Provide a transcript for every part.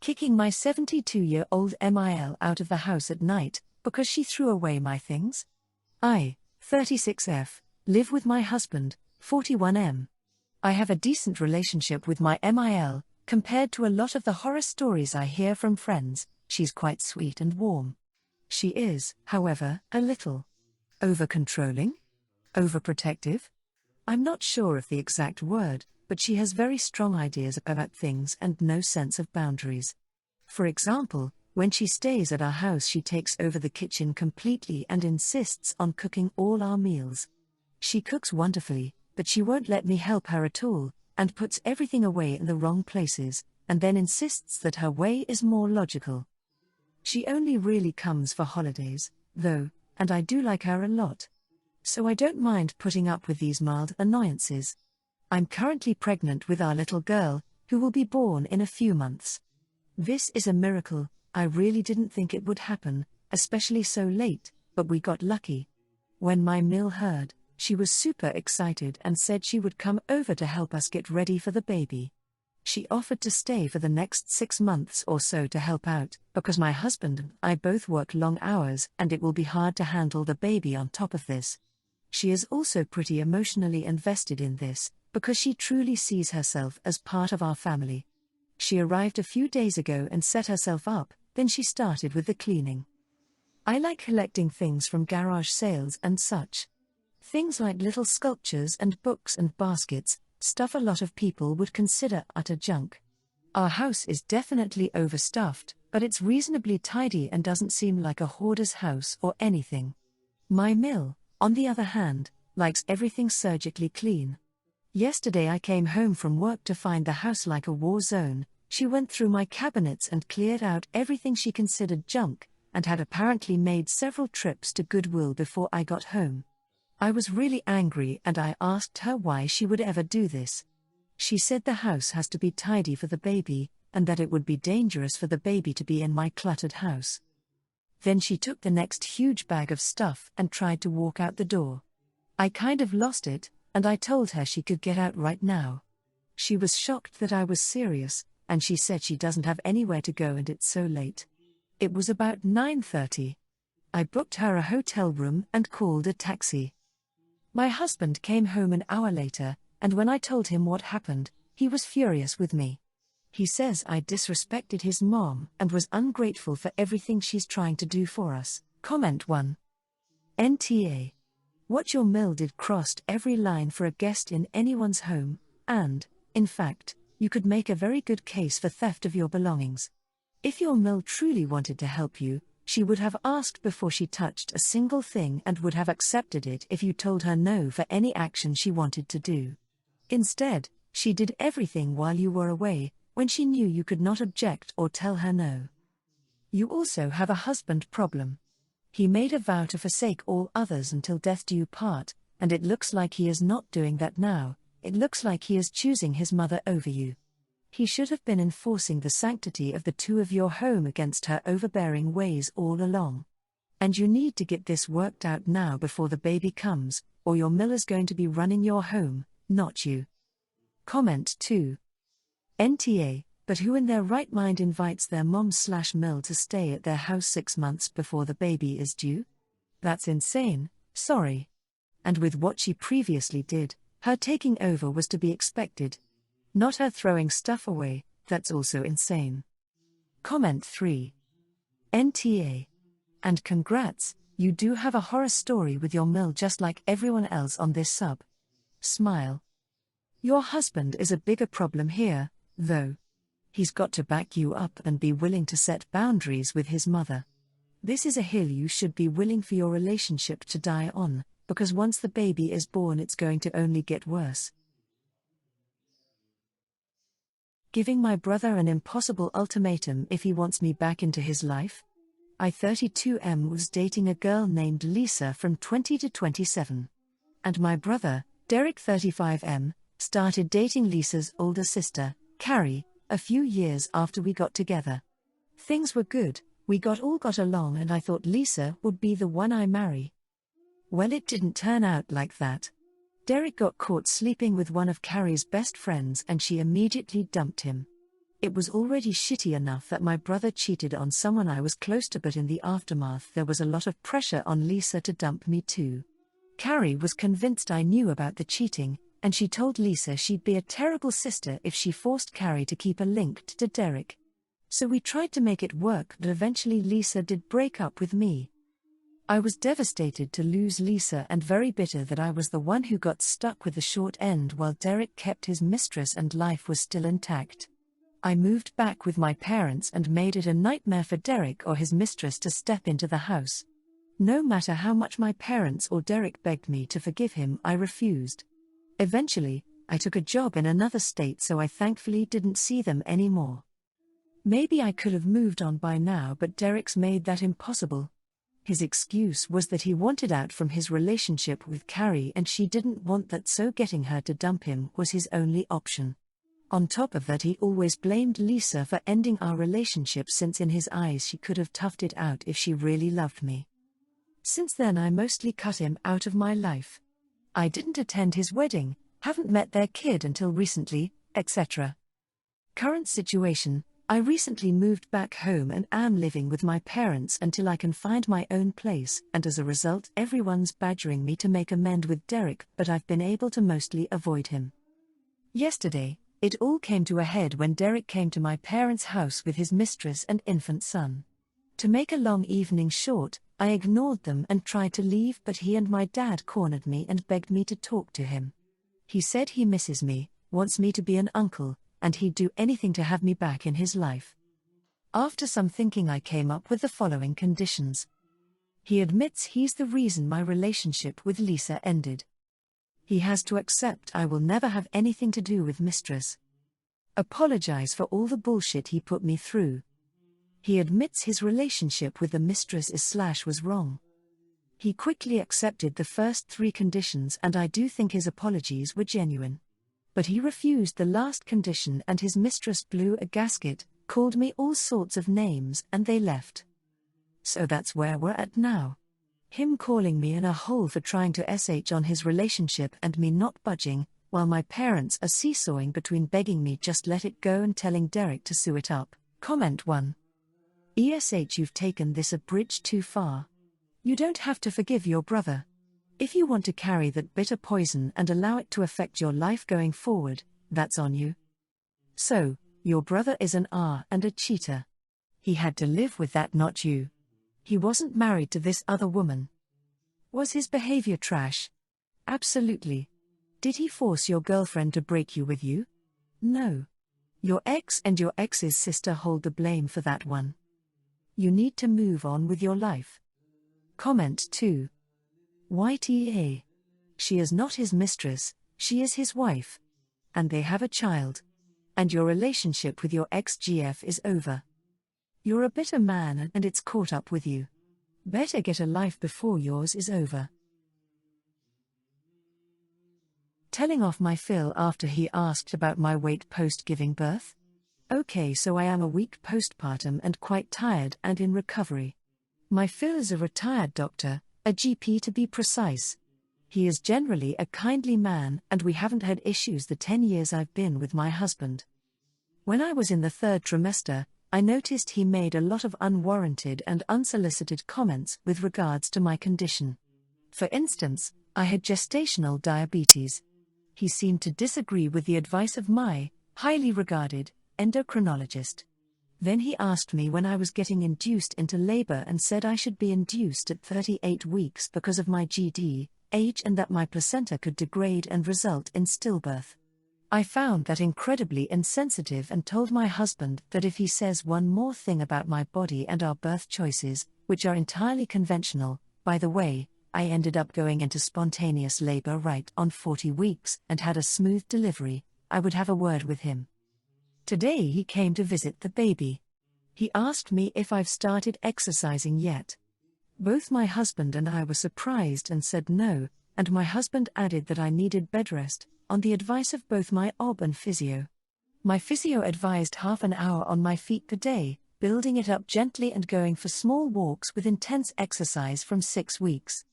kicking my 72-year-old MIL out of the house at night because she threw away my things. I, 36F, live with my husband, 41M. I have a decent relationship with my MIL, compared to a lot of the horror stories I hear from friends. She's quite sweet and warm. She is, however, a little over-controlling? Overprotective? I'm not sure of the exact word, but she has very strong ideas about things and no sense of boundaries. For example, when she stays at our house, she takes over the kitchen completely and insists on cooking all our meals. She cooks wonderfully, but she won't let me help her at all, and puts everything away in the wrong places, and then insists that her way is more logical. She only really comes for holidays, though, and I do like her a lot. So I don't mind putting up with these mild annoyances. I'm currently pregnant with our little girl, who will be born in a few months. This is a miracle. I really didn't think it would happen, especially so late, but we got lucky. When my MIL heard, she was super excited and said she would come over to help us get ready for the baby. She offered to stay for the next 6 months or so to help out, because my husband and I both work long hours and it will be hard to handle the baby on top of this. She is also pretty emotionally invested in this, because she truly sees herself as part of our family. She arrived a few days ago and set herself up, then she started with the cleaning. I like collecting things from garage sales and such. Things like little sculptures and books and baskets, stuff a lot of people would consider utter junk. Our house is definitely overstuffed, but it's reasonably tidy and doesn't seem like a hoarder's house or anything. My MIL, on the other hand, likes everything surgically clean. Yesterday I came home from work to find the house like a war zone. She went through my cabinets and cleared out everything she considered junk, and had apparently made several trips to Goodwill before I got home. I was really angry and I asked her why she would ever do this. She said the house has to be tidy for the baby, and that it would be dangerous for the baby to be in my cluttered house. Then she took the next huge bag of stuff and tried to walk out the door. I kind of lost it, and I told her she could get out right now. She was shocked that I was serious, and she said she doesn't have anywhere to go and it's so late. It was about 9:30. I booked her a hotel room and called a taxi. My husband came home an hour later, and when I told him what happened, he was furious with me. He says I disrespected his mom and was ungrateful for everything she's trying to do for us. Comment 1. NTA. What your MIL did crossed every line for a guest in anyone's home, and, in fact, you could make a very good case for theft of your belongings. If your MIL truly wanted to help you, she would have asked before she touched a single thing and would have accepted it if you told her no for any action she wanted to do. Instead, she did everything while you were away, when she knew you could not object or tell her no. You also have a husband problem. He made a vow to forsake all others until death do you part, and it looks like he is not doing that now. It looks like he is choosing his mother over you. He should have been enforcing the sanctity of the two of your home against her overbearing ways all along. And you need to get this worked out now before the baby comes, or your MIL is going to be running your home, not you. Comment 2. NTA, but who in their right mind invites their mom/MIL to stay at their house 6 months before the baby is due? That's insane, sorry. And with what she previously did, her taking over was to be expected. Not her throwing stuff away, that's also insane. Comment 3. NTA. And congrats, you do have a horror story with your MIL just like everyone else on this sub. Smile. Your husband is a bigger problem here, though. He's got to back you up and be willing to set boundaries with his mother. This is a hill you should be willing for your relationship to die on, because once the baby is born it's going to only get worse. Giving my brother an impossible ultimatum if he wants me back into his life? I 32M was dating a girl named Lisa from 20 to 27. And my brother, Derek 35M, started dating Lisa's older sister, Carrie, a few years after we got together. Things were good, we all got along and I thought Lisa would be the one I marry. Well, it didn't turn out like that. Derek got caught sleeping with one of Carrie's best friends and she immediately dumped him. It was already shitty enough that my brother cheated on someone I was close to, but in the aftermath there was a lot of pressure on Lisa to dump me too. Carrie was convinced I knew about the cheating, and she told Lisa she'd be a terrible sister if she forced Carrie to keep her linked to Derek. So we tried to make it work, but eventually Lisa did break up with me. I was devastated to lose Lisa and very bitter that I was the one who got stuck with the short end while Derek kept his mistress and life was still intact. I moved back with my parents and made it a nightmare for Derek or his mistress to step into the house. No matter how much my parents or Derek begged me to forgive him, I refused. Eventually, I took a job in another state, so I thankfully didn't see them anymore. Maybe I could have moved on by now, but Derek's made that impossible. His excuse was that he wanted out from his relationship with Carrie and she didn't want that, so getting her to dump him was his only option. On top of that, he always blamed Lisa for ending our relationship, since in his eyes she could have toughed it out if she really loved me. Since then I mostly cut him out of my life. I didn't attend his wedding, haven't met their kid until recently, etc. Current situation: I recently moved back home and am living with my parents until I can find my own place, and as a result everyone's badgering me to make amends with Derek, but I've been able to mostly avoid him. Yesterday, it all came to a head when Derek came to my parents' house with his mistress and infant son. To make a long evening short, I ignored them and tried to leave, but he and my dad cornered me and begged me to talk to him. He said he misses me, wants me to be an uncle, and he'd do anything to have me back in his life. After some thinking, I came up with the following conditions. He admits he's the reason my relationship with Lisa ended. He has to accept I will never have anything to do with mistress. Apologize for all the bullshit he put me through. He admits his relationship with the mistress was wrong. He quickly accepted the first 3 conditions, and I do think his apologies were genuine. But he refused the last condition, and his mistress blew a gasket, called me all sorts of names, and they left. So that's where we're at now. Him calling me in a hole for trying to sh on his relationship and me not budging, while my parents are seesawing between begging me just let it go and telling Derek to sue it up. Comment 1. You've taken this a bridge too far. You don't have to forgive your brother. If you want to carry that bitter poison and allow it to affect your life going forward, that's on you. So, your brother is an and a cheater. He had to live with that, not you. He wasn't married to this other woman. Was his behavior trash? Absolutely. Did he force your girlfriend to break you with you? No. Your ex and your ex's sister hold the blame for that one. You need to move on with your life. Comment 2. YTA. She is not his mistress, she is his wife. And they have a child. And your relationship with your ex-GF is over. You're a bitter man and it's caught up with you. Better get a life before yours is over. Telling off my Phil after he asked about my weight post-giving birth? Okay, so I am a week postpartum and quite tired and in recovery. My Phil is a retired doctor, a GP to be precise. He is generally a kindly man and we haven't had issues the 10 years I've been with my husband. When I was in the 3rd trimester, I noticed he made a lot of unwarranted and unsolicited comments with regards to my condition. For instance, I had gestational diabetes. He seemed to disagree with the advice of my highly regarded endocrinologist. Then he asked me when I was getting induced into labor and said I should be induced at 38 weeks because of my GD age and that my placenta could degrade and result in stillbirth. I found that incredibly insensitive and told my husband that if he says one more thing about my body and our birth choices, which are entirely conventional. By the way, I ended up going into spontaneous labor right on 40 weeks and had a smooth delivery. I would have a word with him. Today he came to visit the baby. He asked me if I've started exercising yet. Both my husband and I were surprised and said no, and my husband added that I needed bed rest, on the advice of both my OB and physio. My physio advised half an hour on my feet per day, building it up gently and going for small walks with intense exercise from 6 weeks.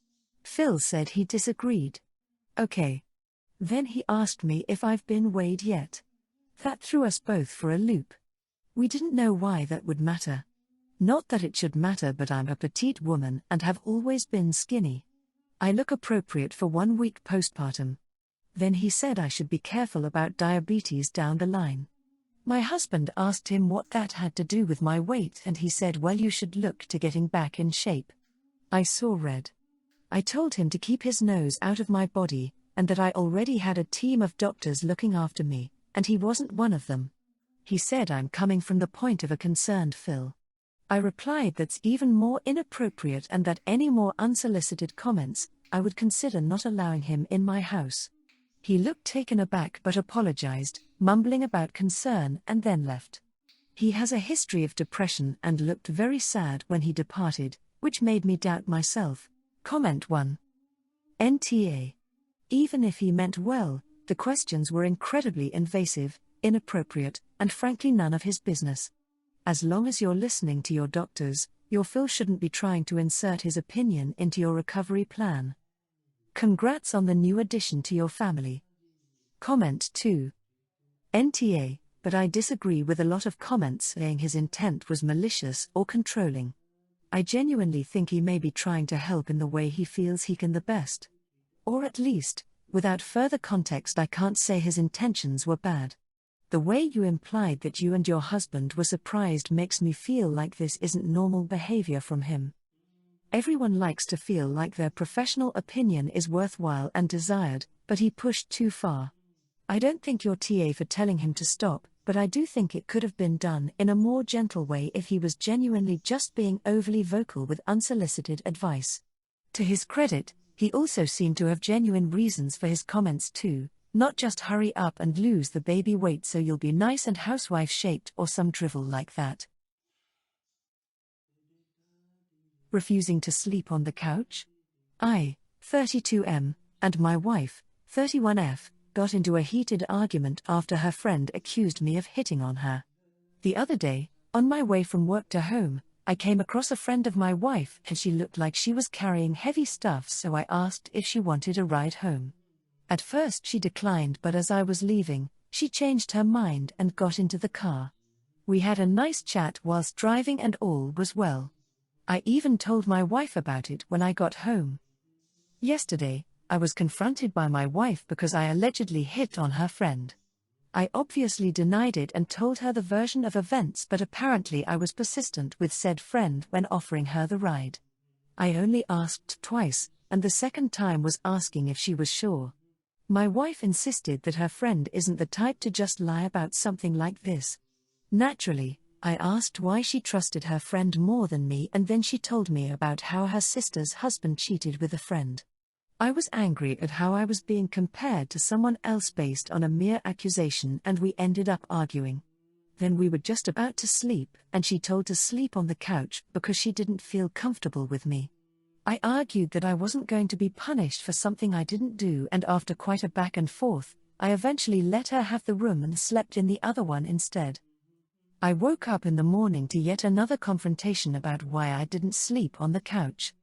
Phil said he disagreed. Okay. Then he asked me if I've been weighed yet. That threw us both for a loop. We didn't know why that would matter. Not that it should matter, but I'm a petite woman and have always been skinny. I look appropriate for 1 week postpartum. Then he said I should be careful about diabetes down the line. My husband asked him what that had to do with my weight, and he said, well, you should look to getting back in shape. I saw red. I told him to keep his nose out of my body, and that I already had a team of doctors looking after me, and he wasn't one of them. He said I'm coming from the point of a concerned Phil. I replied that's even more inappropriate, and that any more unsolicited comments, I would consider not allowing him in my house. He looked taken aback but apologized, mumbling about concern, and then left. He has a history of depression and looked very sad when he departed, which made me doubt myself. Comment 1. NTA. Even if he meant well, the questions were incredibly invasive, inappropriate, and frankly none of his business. As long as you're listening to your doctors, your Phil shouldn't be trying to insert his opinion into your recovery plan. Congrats on the new addition to your family. Comment 2. NTA, but I disagree with a lot of comments saying his intent was malicious or controlling. I genuinely think he may be trying to help in the way he feels he can the best. Or at least, without further context, I can't say his intentions were bad. The way you implied that you and your husband were surprised makes me feel like this isn't normal behavior from him. Everyone likes to feel like their professional opinion is worthwhile and desired, but he pushed too far. I don't think you're TA for telling him to stop, but I do think it could have been done in a more gentle way if he was genuinely just being overly vocal with unsolicited advice. To his credit, he also seemed to have genuine reasons for his comments too, not just hurry up and lose the baby weight so you'll be nice and housewife-shaped or some drivel like that. Refusing to sleep on the couch? I, 32M, and my wife, 31F, got into a heated argument after her friend accused me of hitting on her. The other day, on my way from work to home, I came across a friend of my wife and she looked like she was carrying heavy stuff, so I asked if she wanted a ride home. At first she declined, but as I was leaving, she changed her mind and got into the car. We had a nice chat whilst driving and all was well. I even told my wife about it when I got home. Yesterday, I was confronted by my wife because I allegedly hit on her friend. I obviously denied it and told her the version of events, but apparently I was persistent with said friend when offering her the ride. I only asked twice, and the second time was asking if she was sure. My wife insisted that her friend isn't the type to just lie about something like this. Naturally, I asked why she trusted her friend more than me, and then she told me about how her sister's husband cheated with a friend. I was angry at how I was being compared to someone else based on a mere accusation, and we ended up arguing. Then we were just about to sleep, and she told to sleep on the couch because she didn't feel comfortable with me. I argued that I wasn't going to be punished for something I didn't do, and after quite a back and forth, I eventually let her have the room and slept in the other one instead. I woke up in the morning to yet another confrontation about why I didn't sleep on the couch.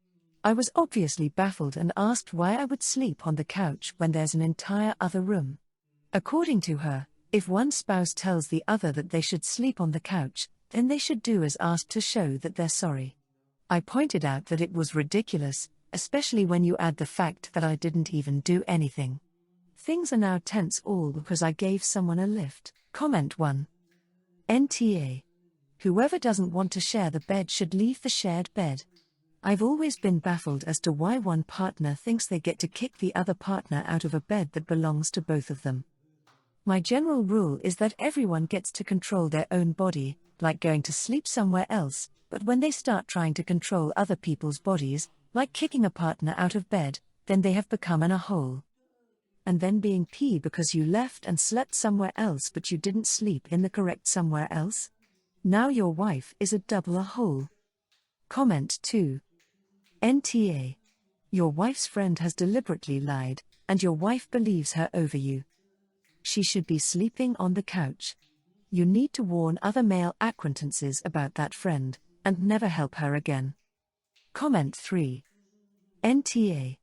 I was obviously baffled and asked why I would sleep on the couch when there's an entire other room. According to her, if one spouse tells the other that they should sleep on the couch, then they should do as asked to show that they're sorry. I pointed out that it was ridiculous, especially when you add the fact that I didn't even do anything. Things are now tense all because I gave someone a lift. Comment 1. NTA. Whoever doesn't want to share the bed should leave the shared bed. I've always been baffled as to why one partner thinks they get to kick the other partner out of a bed that belongs to both of them. My general rule is that everyone gets to control their own body, like going to sleep somewhere else, but when they start trying to control other people's bodies, like kicking a partner out of bed, then they have become an a-hole. And then being P because you left and slept somewhere else but you didn't sleep in the correct somewhere else? Now your wife is a double a-hole. Comment 2. NTA. Your wife's friend has deliberately lied, and your wife believes her over you. She should be sleeping on the couch. You need to warn other male acquaintances about that friend, and never help her again. Comment 3. NTA.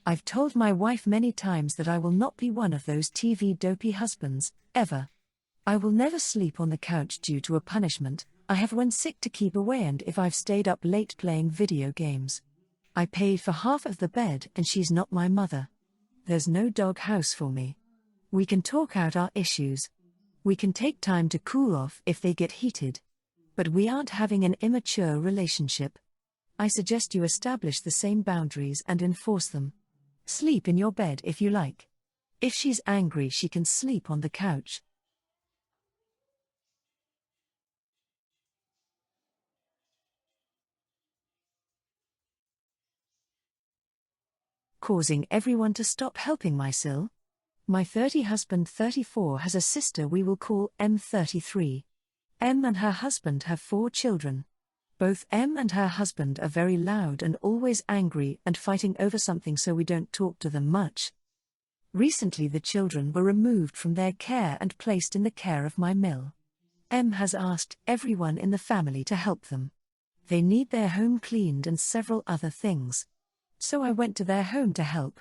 I've told my wife many times that I will not be one of those TV dopey husbands, ever. I will never sleep on the couch due to a punishment. I have when sick to keep away and if I've stayed up late playing video games. I paid for half of the bed and she's not my mother. There's no dog house for me. We can talk out our issues. We can take time to cool off if they get heated. But we aren't having an immature relationship. I suggest you establish the same boundaries and enforce them. Sleep in your bed if you like. If she's angry, she can sleep on the couch. Causing everyone to stop helping my Sil. My 30 husband 34 has a sister we will call M33. M and her husband have 4 children. Both M and her husband are very loud and always angry and fighting over something, so we don't talk to them much. Recently the children were removed from their care and placed in the care of my mill. M has asked everyone in the family to help them. They need their home cleaned and several other things. So I went to their home to help.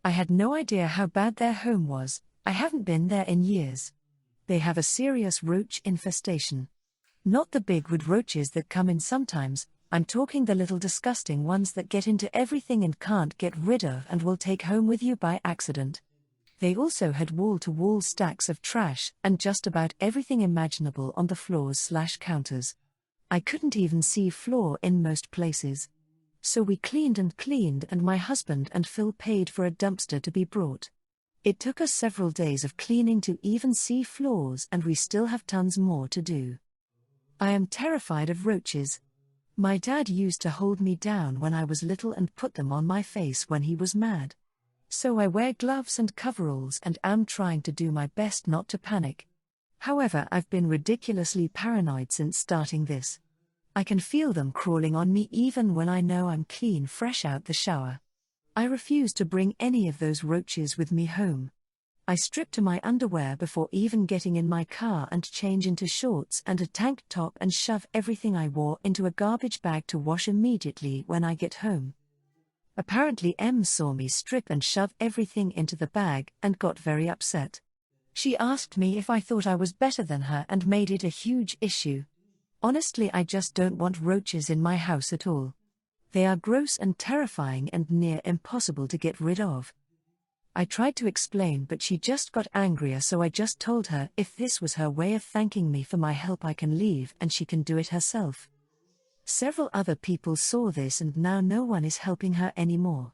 I had no idea how bad their home was. I haven't been there in years. They have a serious roach infestation. Not the big wood roaches that come in sometimes, I'm talking the little disgusting ones that get into everything and can't get rid of and will take home with you by accident. They also had wall-to-wall stacks of trash and just about everything imaginable on the floors/counters. I couldn't even see floor in most places. So we cleaned and my husband and Phil paid for a dumpster to be brought. It took us several days of cleaning to even see floors, and we still have tons more to do. I am terrified of roaches. My dad used to hold me down when I was little and put them on my face when he was mad. So I wear gloves and coveralls and am trying to do my best not to panic. However, I've been ridiculously paranoid since starting this. I can feel them crawling on me even when I know I'm clean fresh out the shower. I refuse to bring any of those roaches with me home. I strip to my underwear before even getting in my car and change into shorts and a tank top and shove everything I wore into a garbage bag to wash immediately when I get home. Apparently M saw me strip and shove everything into the bag and got very upset. She asked me if I thought I was better than her and made it a huge issue. Honestly, I just don't want roaches in my house at all. They are gross and terrifying and near impossible to get rid of. I tried to explain, but she just got angrier, so I just told her if this was her way of thanking me for my help, I can leave and she can do it herself. Several other people saw this and now no one is helping her anymore.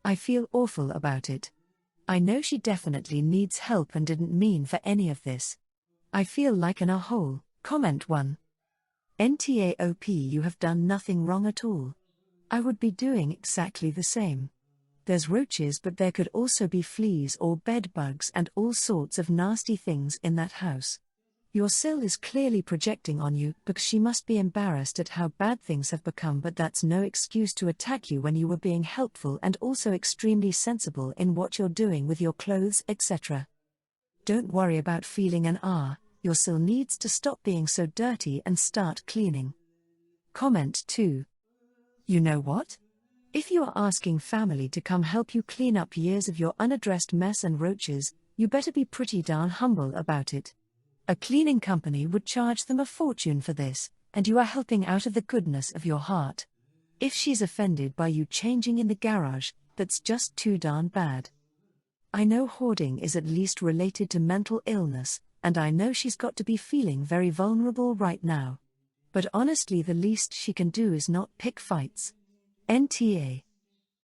I feel awful about it. I know she definitely needs help and didn't mean for any of this. I feel like in a hole. Comment 1. NTAOP, you have done nothing wrong at all. I would be doing exactly the same. There's roaches, but there could also be fleas or bed bugs and all sorts of nasty things in that house. Your Sil is clearly projecting on you because she must be embarrassed at how bad things have become, but that's no excuse to attack you when you were being helpful and also extremely sensible in what you're doing with your clothes, etc. Don't worry about feeling an your Sil needs to stop being so dirty and start cleaning. Comment 2. You know what? If you are asking family to come help you clean up years of your unaddressed mess and roaches, you better be pretty darn humble about it. A cleaning company would charge them a fortune for this, and you are helping out of the goodness of your heart. If she's offended by you changing in the garage, that's just too darn bad. I know hoarding is at least related to mental illness, and I know she's got to be feeling very vulnerable right now. But honestly, the least she can do is not pick fights. NTA.